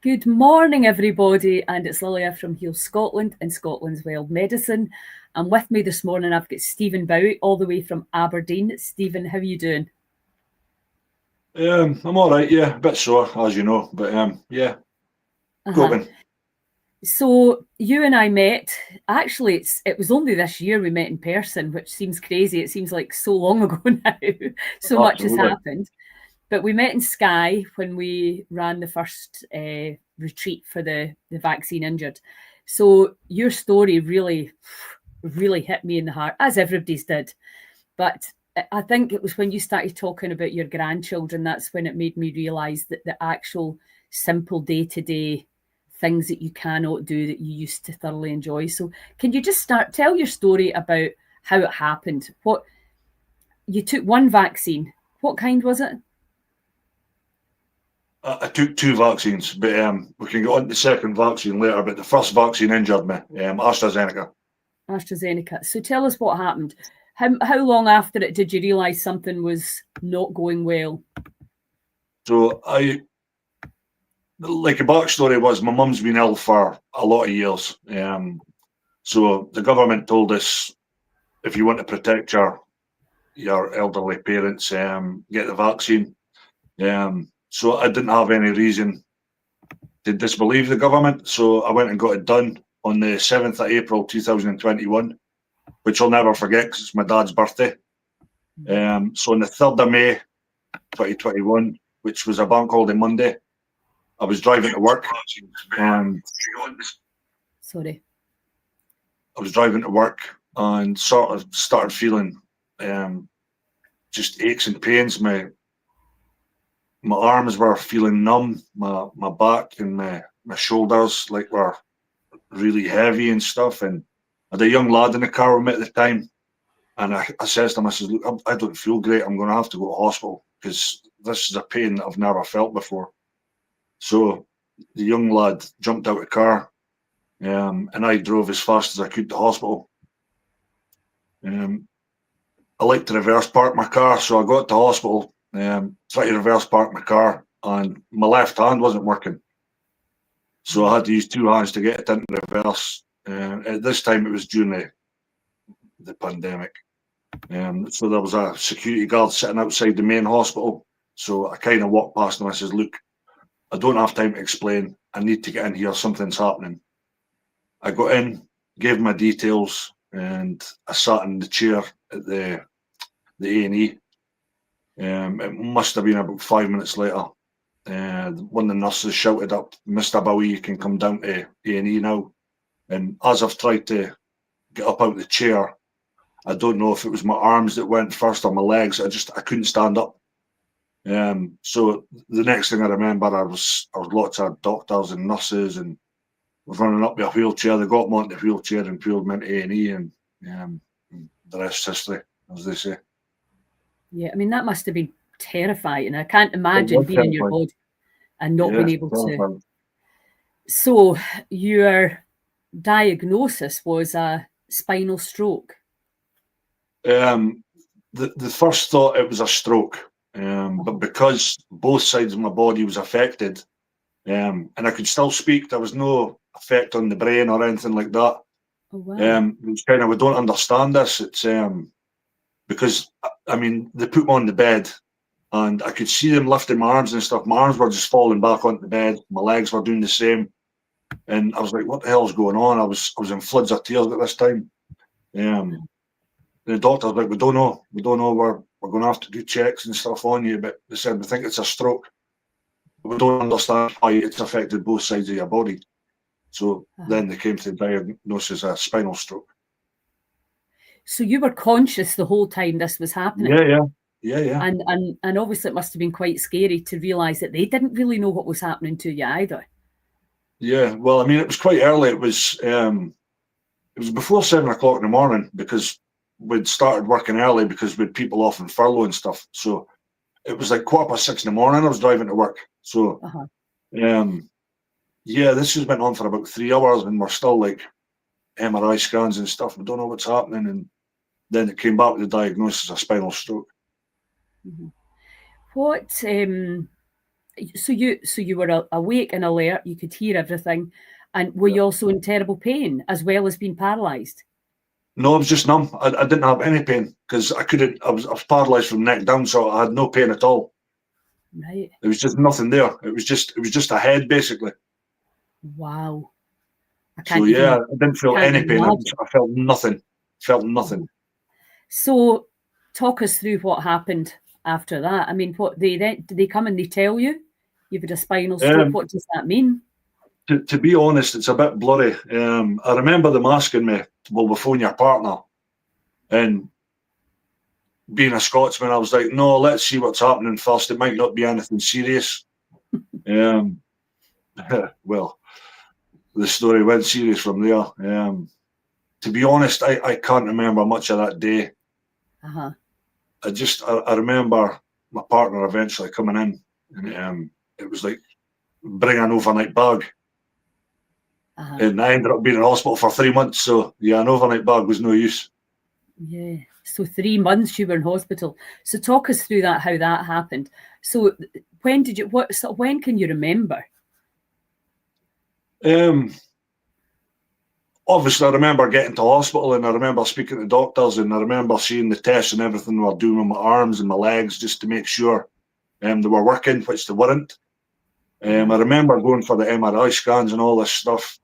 Good morning, everybody, and it's Lilia from Heal Scotland and Scotland's Wild Medicine. And with me this morning, I've got Stephen Bowie, all the way from Aberdeen. Stephen, how are you doing? I'm all right, yeah, a bit sore, as you know, but yeah, coping. So you and I met. Actually, it was only this year we met in person, which seems crazy. It seems like so long ago now. So much has Absolutely. happened. But we met in Skye when we ran the first retreat for the vaccine injured. So your story really, really hit me in the heart, as everybody's did. But I think it was when you started talking about your grandchildren, that's when it made me realise that the actual simple day-to-day things that you cannot do that you used to thoroughly enjoy. So can you just tell your story about how it happened? What you took one vaccine. What kind was it? I took two vaccines, but we can get on to the second vaccine later, but the first vaccine injured me, AstraZeneca. AstraZeneca. So tell us what happened. How long after it did you realise something was not going well? So like a backstory was my mum's been ill for a lot of years. So the government told us if you want to protect your elderly parents, get the vaccine. So I didn't have any reason to disbelieve the government. So I went and got it done on the 7th of April 2021, which I'll never forget because it's my dad's birthday. So on the 3rd of May 2021, which was a bank holiday Monday, I was driving to work and Sorry. I was driving to work and sort of started feeling just aches and pains. My arms were feeling numb, my back and my shoulders like were really heavy and stuff. And I had a young lad in the car with me at the time. And I says to him, I says, look, I don't feel great. I'm going to have to go to hospital because this is a pain that I've never felt before. So the young lad jumped out of the car and I drove as fast as I could to hospital. I like to reverse park my car, so I got to hospital, tried to reverse park my car, and my left hand wasn't working. So I had to use two hands to get it into reverse. At this time, it was during the pandemic. So there was a security guard sitting outside the main hospital. So I kind of walked past him. I says, look, I don't have time to explain. I need to get in here. Something's happening. I got in, gave my details, and I sat in the chair at the A&E. It must have been about 5 minutes later. One of the nurses shouted up, Mr. Bowie, you can come down to A&E now. And as I've tried to get up out of the chair, I don't know if it was my arms that went first or my legs. I couldn't stand up. So the next thing I remember, I was lots of doctors and nurses and was running up with a wheelchair. They got me onto the wheelchair and pulled me into A&E, and the rest history, as they say. Yeah, I mean, that must have been terrifying. I can't imagine being in your body and not being able to. So your diagnosis was a spinal stroke. The first thought it was a stroke, but because both sides of my body was affected, and I could still speak, there was no effect on the brain or anything like that. Oh, wow. It was kind of, we don't understand this. It's because I mean they put me on the bed, and I could see them lifting my arms and stuff. My arms were just falling back onto the bed. My legs were doing the same, and I was like, "What the hell's going on?" I was in floods of tears at this time. The doctor's like, we don't know. We're going to have to do checks and stuff on you, but they said we think it's a stroke. We don't understand why it's affected both sides of your body. So then they came to the diagnosis of spinal stroke. So you were conscious the whole time this was happening? Yeah. And obviously it must have been quite scary to realise that they didn't really know what was happening to you either. Yeah, well, I mean, it was quite early. It was before 7 o'clock in the morning because we'd started working early because we'd people off in furlough and stuff. So it was like 6:15 in the morning. I was driving to work. So yeah, this has been on for about 3 hours, and we're still like MRI scans and stuff. We don't know what's happening, and then it came back with the diagnosis of spinal stroke. What So you were awake and alert. You could hear everything, and were Yeah. you also in terrible pain as well as being paralysed? No, I was just numb. I didn't have any pain because I couldn't. I was paralysed from neck down, so I had no pain at all. Right. There was just nothing there. It was just a head basically. Wow. I So can't yeah, even I didn't feel can't any pain. I, imagine. just, I felt nothing. Felt nothing. So talk us through what happened after that. I mean, what they then did they come and they tell you you've had a spinal stroke? Um, What does that mean? to be honest, it's a bit blurry. I remember them asking me, "Will we phone your partner?" And being a Scotsman, I was like, "No, let's see what's happening first. It might not be anything serious." Um, well, the story went serious from there. To be honest, I can't remember much of that day. Uh-huh. I remember my partner eventually coming in, and it was like, bring an overnight bag. Uh-huh. And I ended up being in hospital for 3 months. So yeah, an overnight bag was no use. Yeah. So 3 months you were in hospital. So talk us through that, how that happened. So when can you remember? Um, Obviously, I remember getting to hospital, and I remember speaking to doctors, and I remember seeing the tests and everything they were doing with my arms and my legs just to make sure they were working, which they weren't. I remember going for the MRI scans and all this stuff.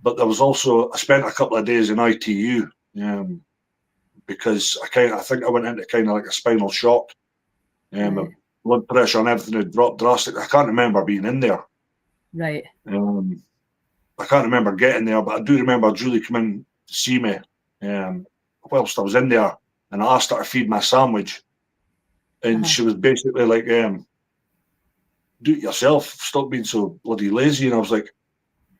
But there was also, I spent a couple of days in ITU because I think I went into kind of like a spinal shock. My Right. blood pressure and everything had dropped drastically. I can't remember being in there. Right. Um, I can't remember getting there, but I do remember Julie coming to see me whilst I was in there, and I asked her to feed my sandwich, and Uh-huh. she was basically like, "Do it yourself. Stop being so bloody lazy." And I was like,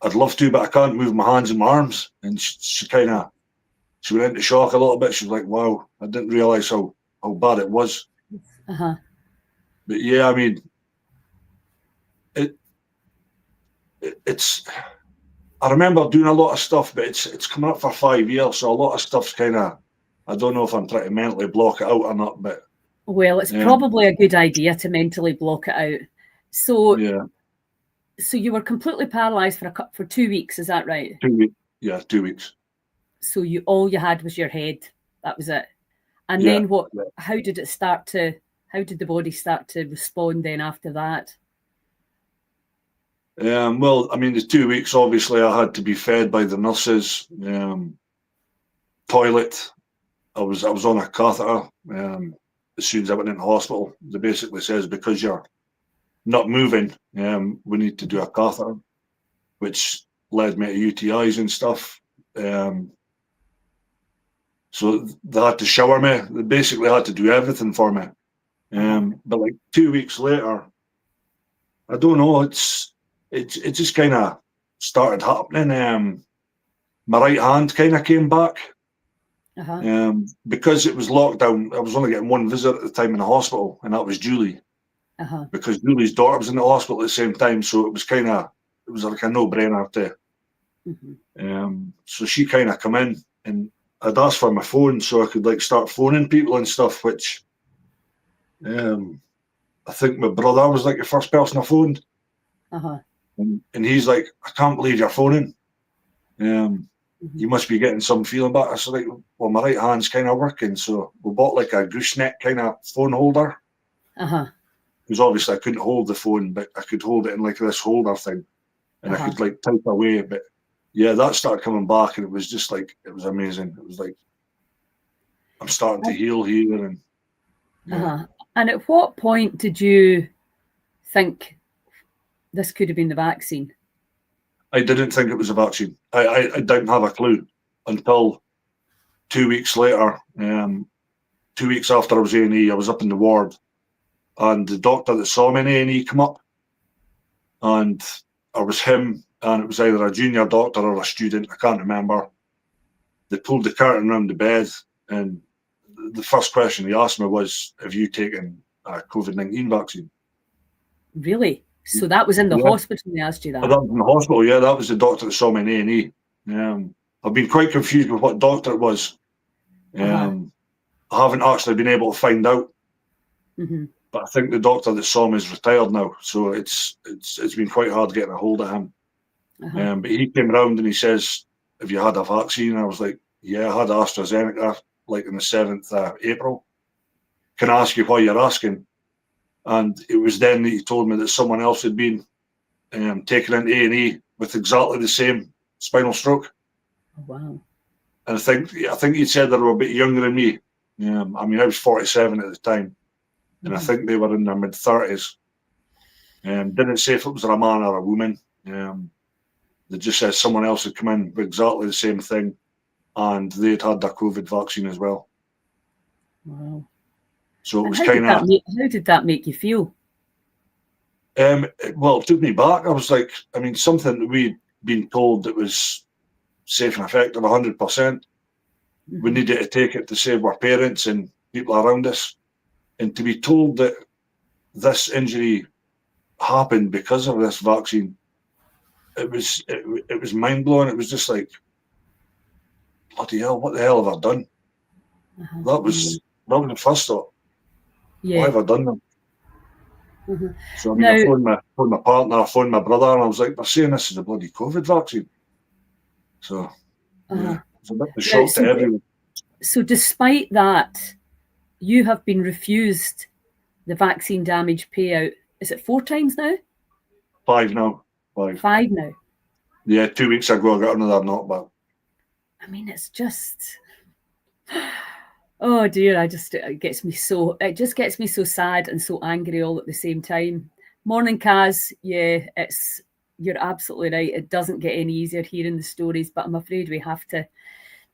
"I'd love to, but I can't move my hands and my arms." And she went into shock a little bit. She was like, "Wow, I didn't realise how bad it was." Uh-huh. But yeah, I mean, it, it's. I remember doing a lot of stuff, but it's coming up for 5 years, so a lot of stuff's kind of. I don't know if I'm trying to mentally block it out or not, but Well, it's um, probably a good idea to mentally block it out. So yeah, so you were completely paralysed for 2 weeks, is that right? 2 weeks. Yeah, 2 weeks. So you all you had was your head. That was it. And Yeah. then what? Yeah. How did it start to? How did the body start to respond then after that? Well, I mean, the 2 weeks, obviously, I had to be fed by the nurses. Toilet. I was on a catheter. As soon as I went into hospital, they basically says because you're not moving, we need to do a catheter, which led me to UTIs and stuff. So they had to shower me. They basically had to do everything for me. But like 2 weeks later, I don't know. It just kind of started happening. My right hand kind of came back. Because it was lockdown. I was only getting one visit at the time in the hospital, and that was Julie. Because Julie's daughter was in the hospital at the same time, so it was like a no-brainer to. So she kind of come in, and I'd asked for my phone so I could like start phoning people and stuff, which I think my brother was like the first person I phoned. And he's like, "I can't believe you're phoning. You must be getting some feeling back." I was like, "Well, my right hand's kind of working." So we bought like a gooseneck kind of phone holder. Because obviously I couldn't hold the phone, but I could hold it in like this holder thing. And I could like type away. But yeah, that started coming back, and it was just like, it was amazing. It was like, I'm starting to heal here. And yeah. And at what point did you think this could have been the vaccine? I didn't think it was a vaccine. I didn't have a clue until 2 weeks later. 2 weeks after I was A&E, I was up in the ward, and the doctor that saw me in A&E come up, and I was him, and it was either a junior doctor or a student, I can't remember. They pulled the curtain around the bed, and the first question he asked me was, "Have you taken a COVID-19 vaccine?" Really? So that was in the Yeah. hospital they asked you That that? was in the hospital, yeah. That was the doctor that saw me in A&E. I've been quite confused with what doctor it was. I haven't actually been able to find out. But but I think the doctor that saw me is retired now, so it's been quite hard getting a hold of him. But he came round and he says, "Have you had a vaccine?" And I was like, "Yeah, I had AstraZeneca, like on the 7th of April. Can I ask you why you're asking?" And it was then that he told me that someone else had been taken into A&E with exactly the same spinal stroke. Oh, wow. And I think he said they were a bit younger than me. I mean, I was 47 at the time, and I think they were in their mid-30s. Didn't say if it was a man or a woman. They just said someone else had come in with exactly the same thing, and they'd had their COVID vaccine as well. Wow. So it was how did that make you feel? Well, it took me back. I was like, I mean, something that we'd been told that was safe and effective 100%. We needed to take it to save our parents and people around us. And to be told that this injury happened because of this vaccine, it was mind blowing. It was just like, bloody hell, what the hell have I done? That was the first thought. Yeah. Why have I done that? So I mean, I phoned my partner, I phoned my brother, and I was like, they're saying this is a bloody COVID vaccine. So yeah, it's a bit of a shock to everyone. So despite that, you have been refused the vaccine damage payout. Is it 4 times now? 5 now. 5 now. Yeah, 2 weeks ago I got another knockback. I mean, it's just, oh dear, it just gets me so sad and so angry all at the same time. Morning, Kaz. Yeah, you're absolutely right. It doesn't get any easier hearing the stories, but I'm afraid we have to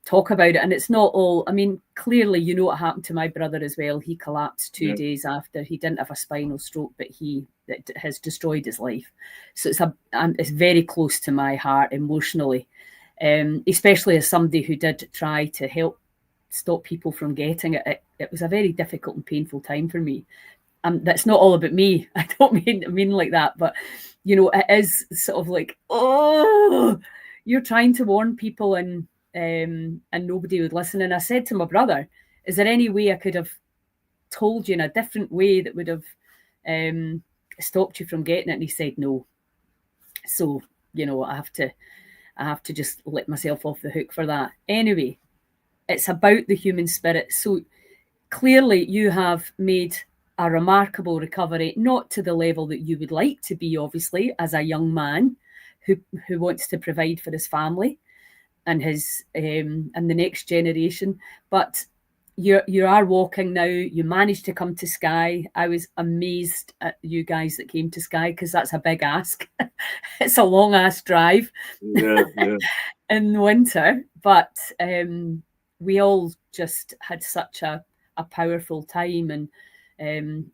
talk about it. And it's not all, I mean, clearly, you know what happened to my brother as well. He collapsed 2 days after. He didn't have a spinal stroke, but it has destroyed his life. So it's very close to my heart emotionally, especially as somebody who did try to help stop people from getting it. It was a very difficult and painful time for me. That's not all about me. I don't mean like that, but you know, it is sort of like, oh, you're trying to warn people and nobody would listen. And I said to my brother, is there any way I could have told you in a different way that would have stopped you from getting it? And he said no. So, you know, I have to just let myself off the hook for that. Anyway, it's about the human spirit. So clearly you have made a remarkable recovery, not to the level that you would like to be, obviously, as a young man who wants to provide for his family and his and the next generation. But you are walking now. You managed to come to Skye. I was amazed at you guys that came to Skye, because that's a big ask. It's a long ass drive in winter. But we all just had such a powerful time, and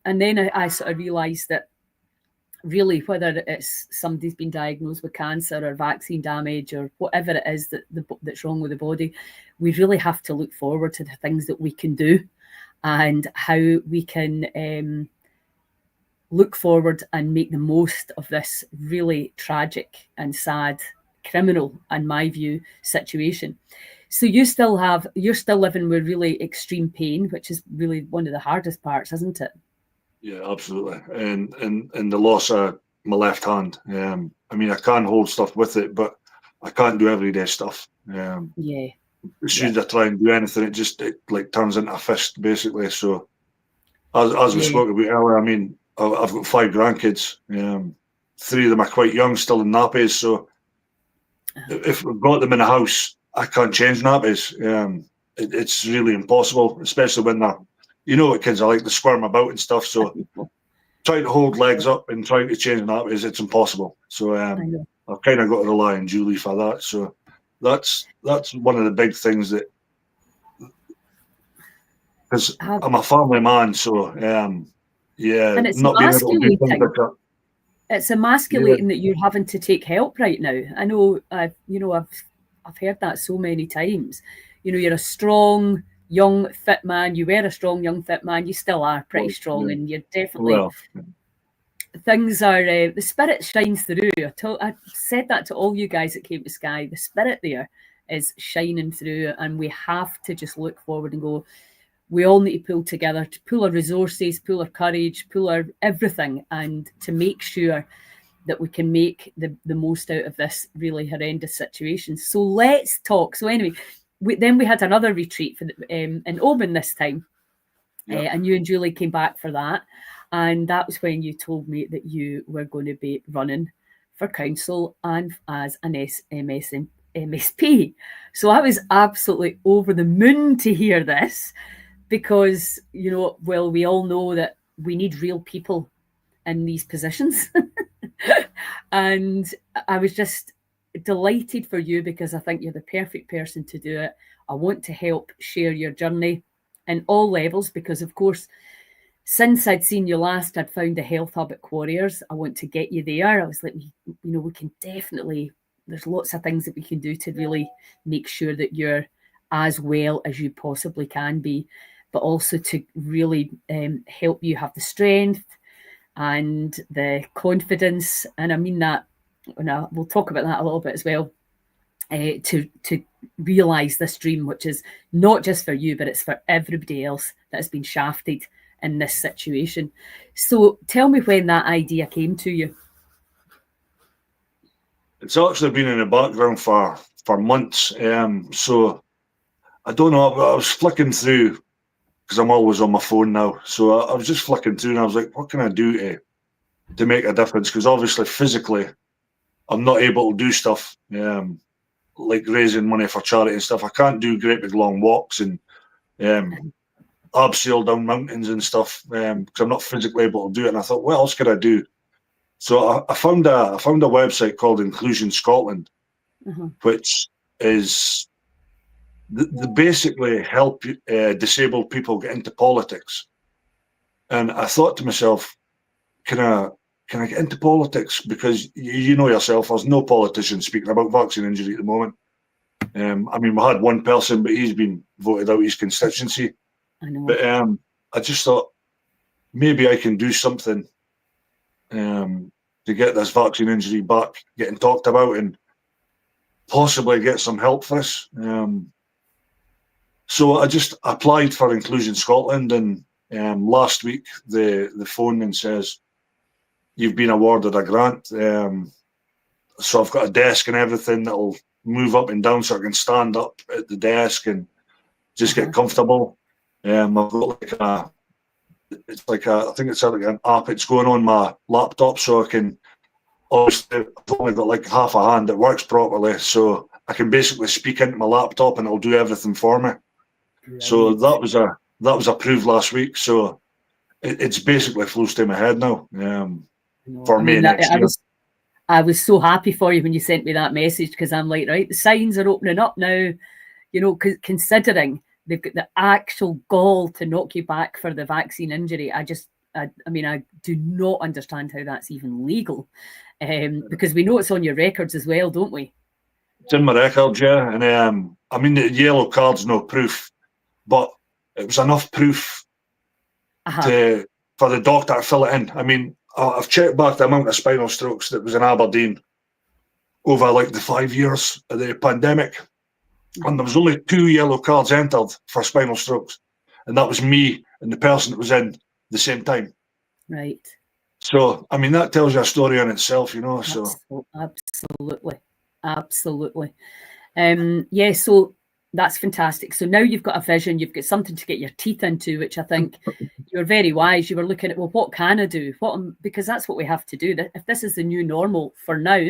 then I sort of realised that really, whether it's somebody's been diagnosed with cancer or vaccine damage or whatever it is that's wrong with the body, we really have to look forward to the things that we can do and how we can look forward and make the most of this really tragic and sad, criminal, in my view, situation. So you're still living with really extreme pain, which is really one of the hardest parts, isn't it? Yeah, absolutely. And the loss of my left hand. I mean, I can hold stuff with it, but I can't do everyday stuff. As soon as I try and do anything, it like turns into a fist, basically. So as we spoke about earlier, I mean, I've got 5 grandkids. 3 of them are quite young, still in nappies. So if we've got them in a house, I can't change nappies. It's really impossible, especially when they're, you know what kids are like, they squirm about and stuff. So trying to hold legs up and trying to change nappies, it's impossible. So I've kind of got to rely on Julie for that. So that's one of the big things, that because I'm a family man. So and it's not being able to do things like that. It's emasculating that you're having to take help right now. I know, I've heard that so many times. You know, you're a strong, young, fit man. You were a strong, young, fit man. You still are pretty strong, and you're definitely. Things are the spirit shines through. I said that to all you guys that came to Skye. The spirit there is shining through, and we have to just look forward and go, we all need to pull together, to pull our resources, pull our courage, pull our everything, and to make sure that we can make the most out of this really horrendous situation. So let's talk. So anyway, we had another retreat for in Oban this time. And you and Julie came back for that. And that was when you told me that you were going to be running for council and as an MSP. So I was absolutely over the moon to hear this because, you know, well, we all know that we need real people in these positions. And I was just delighted for you because I think you're the perfect person to do it. I want to help share your journey in all levels because, of course, since I'd seen you last, I'd found a health hub at Quarriers. I want to get you there. I was like, you know, we can definitely, there's lots of things that we can do to really make sure that you're as well as you possibly can be, but also to really help you have the strength and the confidence. And I mean that, we'll talk about that a little bit as well, to realise this dream, which is not just for you, but it's for everybody else that has been shafted in this situation. So tell me when that idea came to you. It's actually been in the background for months. So I don't know, I was flicking through, because I'm always on my phone now. So I was just flicking through and I was like, what can I do to make a difference? Because obviously physically, I'm not able to do stuff like raising money for charity and stuff. I can't do great big long walks and abseil down mountains and stuff because I'm not physically able to do it. And I thought, what else could I do? So I found a website called Inclusion Scotland, which is they basically help disabled people get into politics. And I thought to myself, can I get into politics? Because you know yourself, there's no politician speaking about vaccine injury at the moment. I mean, we had one person, but he's been voted out his constituency. I know. But I just thought maybe I can do something to get this vaccine injury back getting talked about and possibly get some help for us. So I just applied for Inclusion Scotland, and last week the phone and says, you've been awarded a grant. So I've got a desk and everything that'll move up and down so I can stand up at the desk and just get comfortable. I've got I think it's like an app. It's going on my laptop, so I can, obviously I've only got like half a hand that works properly, so I can basically speak into my laptop and it'll do everything for me. Right. So that was approved last week. So it's basically full steam ahead now. For me next year. I was so happy for you when you sent me that message because I'm like, right, the signs are opening up now. You know, considering they've got the actual gall to knock you back for the vaccine injury. I mean, I do not understand how that's even legal, because we know it's on your records as well, don't we? It's in my records, yeah. And I mean, the yellow card's no proof, but it was enough proof for the doctor to fill it in. I mean, I've checked back the amount of spinal strokes that was in Aberdeen over like the 5 years of the pandemic. And there was only 2 yellow cards entered for spinal strokes. And that was me and the person that was in the same time. Right. So, I mean, that tells you a story in itself, you know. So Absolutely. Yeah, so that's fantastic. So now you've got a vision, you've got something to get your teeth into, which I think you're very wise. You were looking at, well, what can I do? Because that's what we have to do. If this is the new normal for now,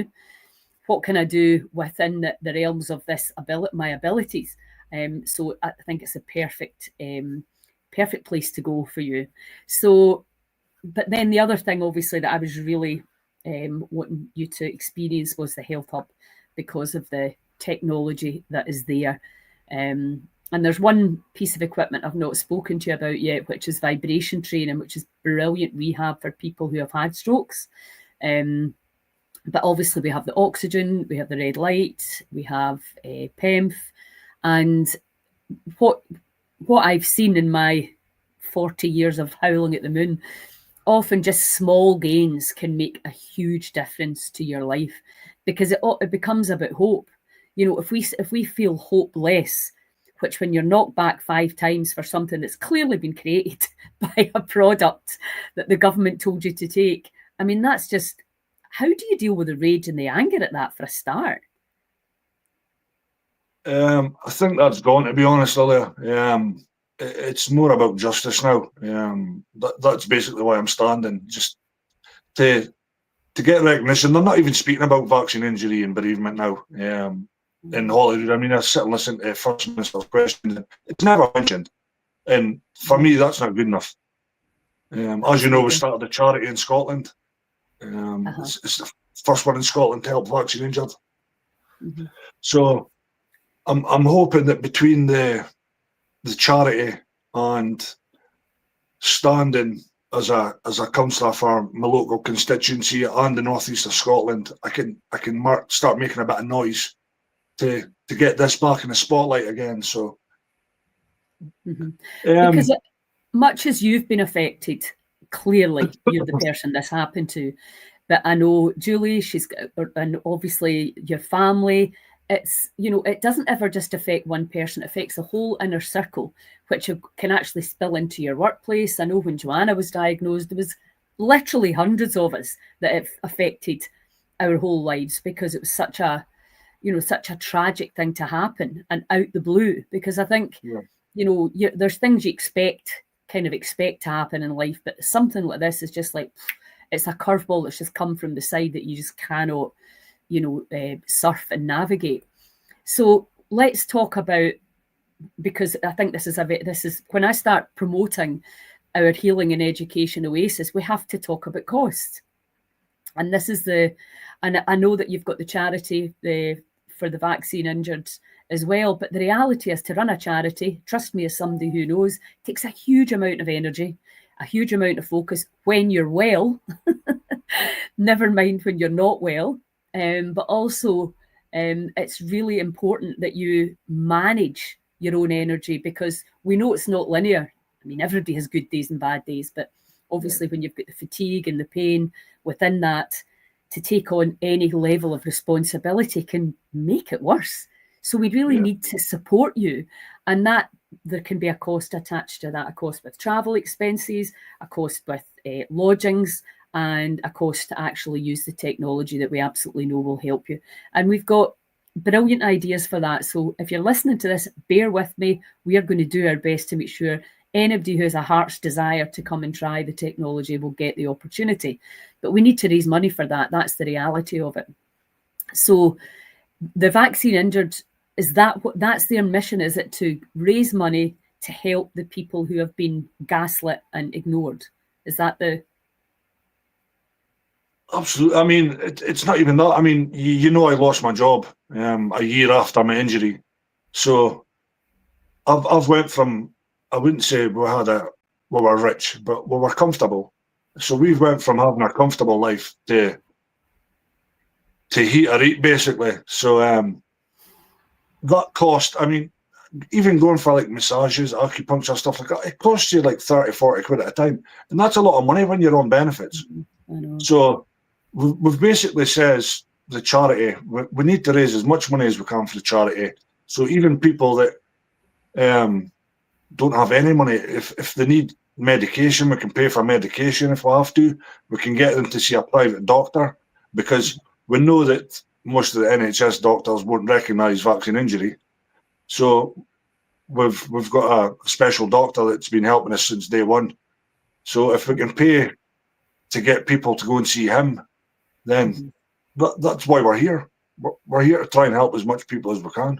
what can I do within the realms of this my abilities? So I think it's a perfect place to go for you. So, but then the other thing, obviously, that I was really wanting you to experience was the health hub because of the technology that is there. And there's one piece of equipment I've not spoken to you about yet, which is vibration training, which is brilliant rehab for people who have had strokes. But obviously we have the oxygen, we have the red light, we have PEMF, and what I've seen in my 40 years of howling at the moon, often just small gains can make a huge difference to your life because it becomes about hope. You know, if we feel hopeless, which when you're knocked back 5 times for something that's clearly been created by a product that the government told you to take, I mean, that's just, how do you deal with the rage and the anger at that for a start? I think that's gone, to be honest, Lilia. It's more about justice now. That's basically why I'm standing, just to get recognition. They're not even speaking about vaccine injury and bereavement now in Holyrood. I mean, I sit and listen to First Minister's questions. It's never mentioned. And for me, that's not good enough. As you know, we started a charity in Scotland. It's the first one in Scotland to help vaccine injured. So I'm hoping that between the charity and standing as a councillor for my local constituency and the northeast of Scotland, I can start making a bit of noise to get this back in the spotlight again. So because much as you've been affected, clearly you're the person this happened to. But I know Julie, and obviously your family. It's, it doesn't ever just affect one person, it affects the whole inner circle, which can actually spill into your workplace. I know when Joanna was diagnosed, there was literally hundreds of us that it affected our whole lives, because it was such a tragic thing to happen and out the blue. Because I think, there's things you expect to happen in life, but something like this is just like, it's a curveball that's just come from the side that you just cannot surf and navigate. So let's talk about, because I think this is when I start promoting our healing and education oasis, we have to talk about cost. And this is and I know that you've got the charity for the vaccine injured as well, but the reality is, to run a charity, trust me as somebody who knows, takes a huge amount of energy, a huge amount of focus when you're well, never mind when you're not well. But also, it's really important that you manage your own energy, because we know it's not linear. I mean, everybody has good days and bad days, but obviously when you've got the fatigue and the pain within that, to take on any level of responsibility can make it worse. So we really need to support you, and that there can be a cost attached to that, a cost with travel expenses, a cost with lodgings, and a cost to actually use the technology that we absolutely know will help you. And we've got brilliant ideas for that. So if you're listening to this, bear with me. We are going to do our best to make sure anybody who has a heart's desire to come and try the technology will get the opportunity. But we need to raise money for that. That's the reality of it. So the vaccine injured, that's their mission, is it to raise money to help the people who have been gaslit and ignored? Is that the... Absolutely. I mean, it's not even that. I mean, I lost my job a year after my injury. So I've went from, I wouldn't say we were rich, but we were comfortable. So we've went from having a comfortable life to heat or eat, basically. So that cost, I mean, even going for like massages, acupuncture, stuff like that, it costs you like 30, 40 quid at a time. And that's a lot of money when you're on benefits. I know. So we've basically says the charity, we need to raise as much money as we can for the charity. So even people that don't have any money, if they need medication, we can pay for medication if we have to. We can get them to see a private doctor, because we know that most of the NHS doctors won't recognise vaccine injury. So we've got a special doctor that's been helping us since day one. So if we can pay to get people to go and see him, then that's why we're here. We're here to try and help as much people as we can.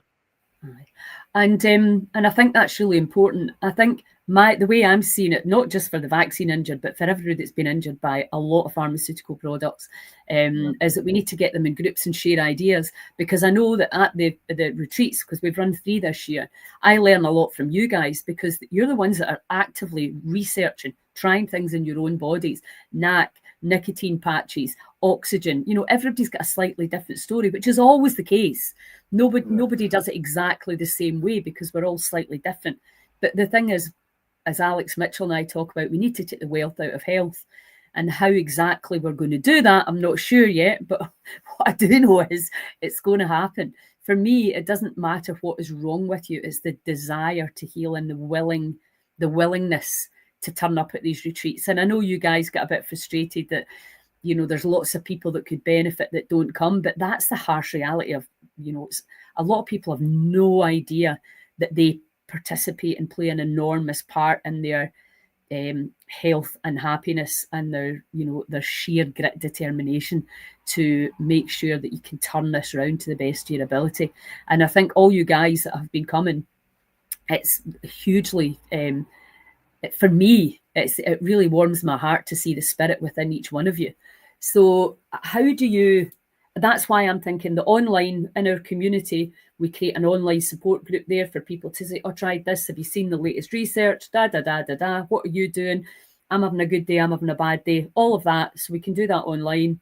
And I think that's really important. I think the way I'm seeing it, not just for the vaccine injured, but for everybody that's been injured by a lot of pharmaceutical products, is that we need to get them in groups and share ideas. Because I know that at the retreats, because we've run 3 this year, I learn a lot from you guys, because you're the ones that are actively researching, trying things in your own bodies, NAC, nicotine patches, oxygen. Everybody's got a slightly different story, which is always the case. Nobody does it exactly the same way, because we're all slightly different. But the thing is, as Alex Mitchell and I talk about, we need to take the wealth out of health. And how exactly we're going to do that, I'm not sure yet. But what I do know is it's going to happen. for me, it doesn't matter what is wrong with you. It's the desire to heal and the willingness to turn up at these retreats. And I know you guys get a bit frustrated that, you know, there's lots of people that could benefit that don't come, but that's the harsh reality of, you know, a lot of people have no idea that they participate and play an enormous part in their health and happiness, and their, you know, their sheer grit determination to make sure that you can turn this around to the best of your ability. And I think all you guys that have been coming, it's hugely, for me, it really warms my heart to see the spirit within each one of you. So how do you, that's why I'm thinking the online in our community, we create an online support group there for people to say, oh, tried this. Have you seen the latest research? What are you doing? I'm having a good day. I'm having a bad day. All of that. So we can do that online.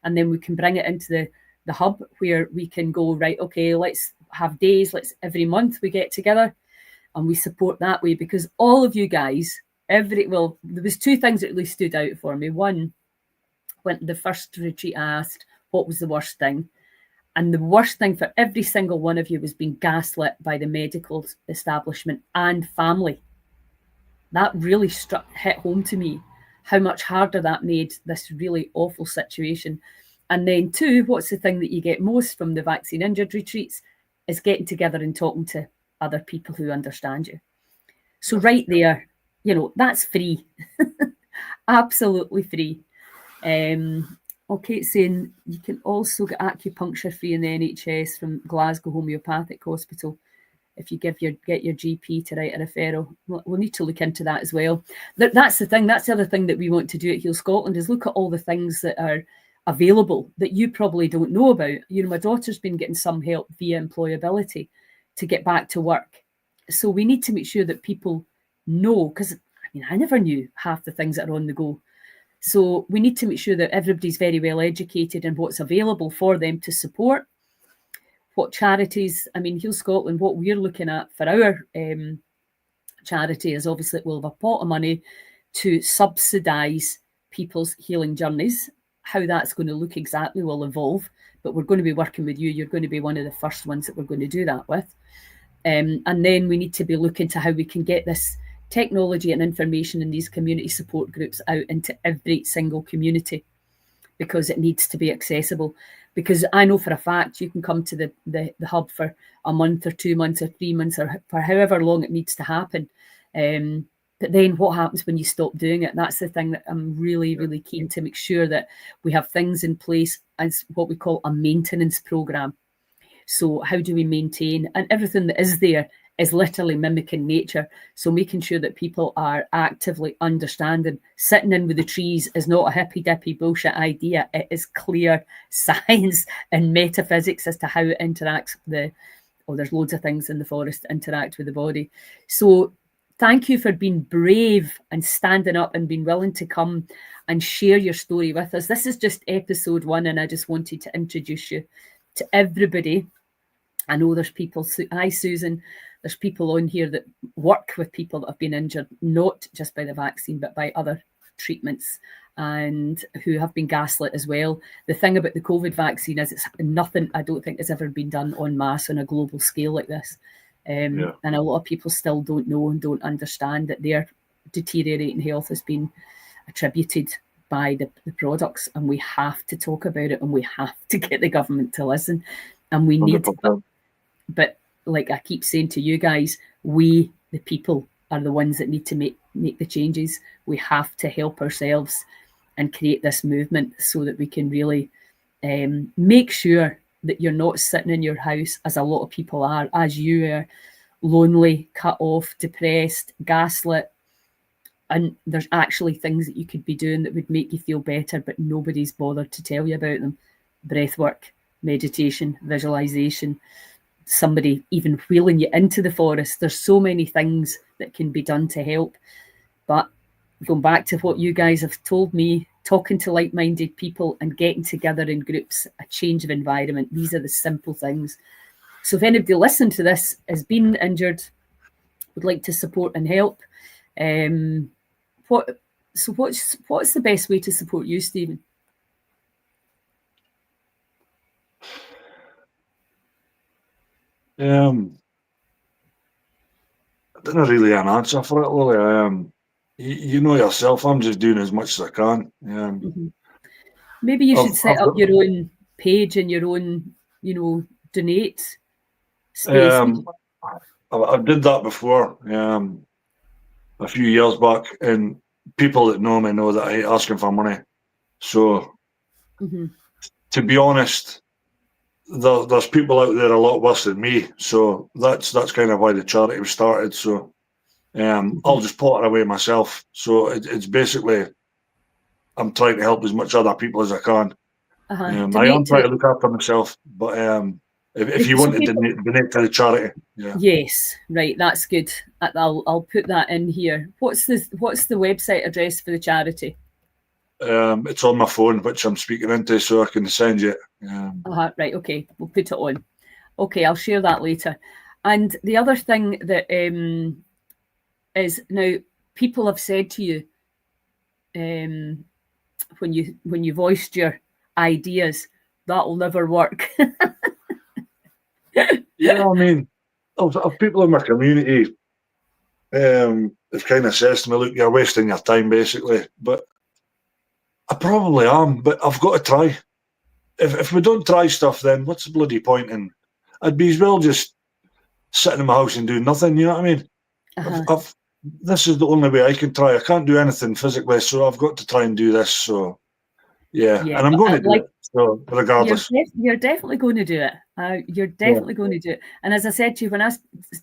And then we can bring it into the hub where we can go, right, okay, let's have days. Every month we get together and we support that way, because all of you guys, there was two things that really stood out for me. One, when the first retreat I asked, what was the worst thing? And the worst thing for every single one of you was being gaslit by the medical establishment and family. That really hit home to me, how much harder that made this really awful situation. And then two, what's the thing that you get most from the vaccine injured retreats is getting together and talking to other people who understand you. So right there, you know, that's free. Absolutely free. Okay, it's saying you can also get acupuncture free in the NHS from Glasgow Homeopathic Hospital if you get your GP to write a referral. We'll need to look into that as well. That's the thing. That's the other thing that we want to do at Heal Scotland, is look at all the things that are available that you probably don't know about. You know, my daughter's been getting some help via employability to get back to work. So we need to make sure that people know, because I never knew half the things that are on the go. So we need to make sure that everybody's very well educated in what's available for them to support. What charities, Heal Scotland, what we're looking at for our charity is obviously we'll have a pot of money to subsidise people's healing journeys. How that's going to look exactly will evolve, but we're going to be working with you. You're going to be one of the first ones that we're going to do that with. And then we need to be looking to how we can get this technology and information in these community support groups out into every single community, because it needs to be accessible. Because I know for a fact you can come to the hub for a month or 2 months or 3 months or for however long it needs to happen. But then what happens when you stop doing it? That's the thing that I'm really, really keen to make sure that we have things in place as what we call a maintenance programme. So how do we maintain? And everything that is there is literally mimicking nature. So making sure that people are actively understanding sitting in with the trees is not a hippy-dippy bullshit idea. It is clear science and metaphysics as to how it interacts with there's loads of things in the forest that interact with the body. So thank you for being brave and standing up and being willing to come and share your story with us. This is just episode 1, and I just wanted to introduce you to everybody. I know there's people, hi Susan, there's people on here that work with people that have been injured, not just by the vaccine, but by other treatments, and who have been gaslit as well. The thing about the COVID vaccine is it's nothing, I don't think, has ever been done en masse on a global scale like this. And a lot of people still don't know and don't understand that their deteriorating health has been attributed by the products, and we have to talk about it, and we have to get the government to listen, and we need to, but like I keep saying to you guys, we, the people, are the ones that need to make the changes. We have to help ourselves and create this movement so that we can really make sure that you're not sitting in your house, as a lot of people are, as you are, lonely, cut off, depressed, gaslit. And there's actually things that you could be doing that would make you feel better, but nobody's bothered to tell you about them. Breath work, meditation, visualization, somebody even wheeling you into the forest. There's so many things that can be done to help. But going back to what you guys have told me, talking to like-minded people and getting together in groups, a change of environment, these are the simple things. So if anybody listening to this has been injured, would like to support and help, what's the best way to support you, Stephen? I didn't really have an answer for it, Lily. You know yourself, I'm just doing as much as I can. Maybe you should set I've up got, your own page and your own, donate space. I did that before, a few years back, and people that know me know that I hate asking for money. So, to be honest, there's people out there a lot worse than me. So that's kind of why the charity was started. So, I'll just pot it away myself. So it's basically I'm trying to help as much other people as I can. I am Donate trying to to look after myself, but if you so want to donate to the charity, yeah. Yes, right. That's good. I'll put that in here. What's the website address for the charity? It's on my phone, which I'm speaking into, so I can send you it. Right. Okay, we'll put it on. Okay, I'll share that later. And the other thing that is now people have said to you when you voiced your ideas that'll never work. Yeah, I mean, of people in my community have kind of says to me, "Look, you're wasting your time, basically." But I probably am. But I've got to try. If we don't try stuff, then what's the bloody point in? I'd be as well just sitting in my house and doing nothing. You know what I mean? This is the only way I can try. I can't do anything physically, so I've got to try and do this. So yeah, and I'm going to do it. So regardless, you're definitely going to do it. You're definitely going to do it. And as I said to you, when I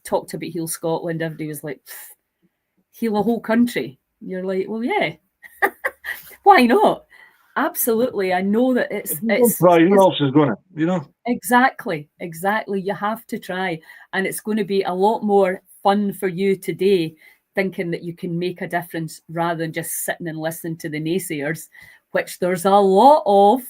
talked about Heal Scotland, everybody was like, heal a whole country. You're like, well, yeah, why not? Absolutely. I know that it's try. Who else is going to? Exactly. You have to try, and it's going to be a lot more fun for you today, thinking that you can make a difference rather than just sitting and listening to the naysayers, which there's a lot of.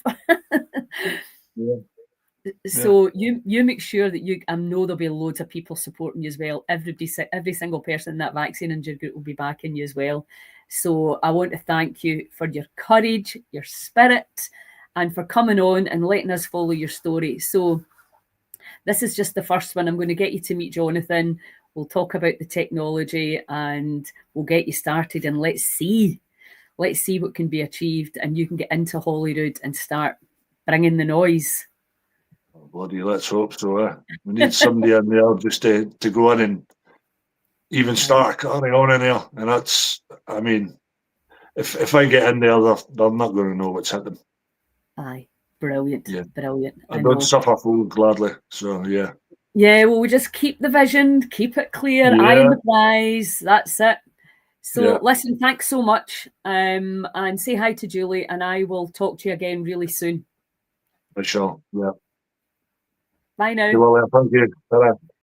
So you make sure that I know there'll be loads of people supporting you as well. Every single person in that vaccine injured group will be backing you as well. So I want to thank you for your courage, your spirit, and for coming on and letting us follow your story. So this is just the first one. I'm going to get you to meet Jonathan. We'll talk about the technology and we'll get you started, and let's see what can be achieved, and you can get into Holyrood and start bringing the noise. Bloody, let's hope so. We need somebody in there just to go in and even start carrying on in there. And that's, I mean, if I get in there, they're not going to know what's happening. Aye, brilliant. Yeah. Brilliant. I don't suffer fools gladly. So, yeah. Yeah, well, we just keep the vision, keep it clear, eye on the prize. That's it. So listen, thanks so much. And say hi to Julie, and I will talk to you again really soon. I shall, yeah. Bye now. Well, thank you. Bye.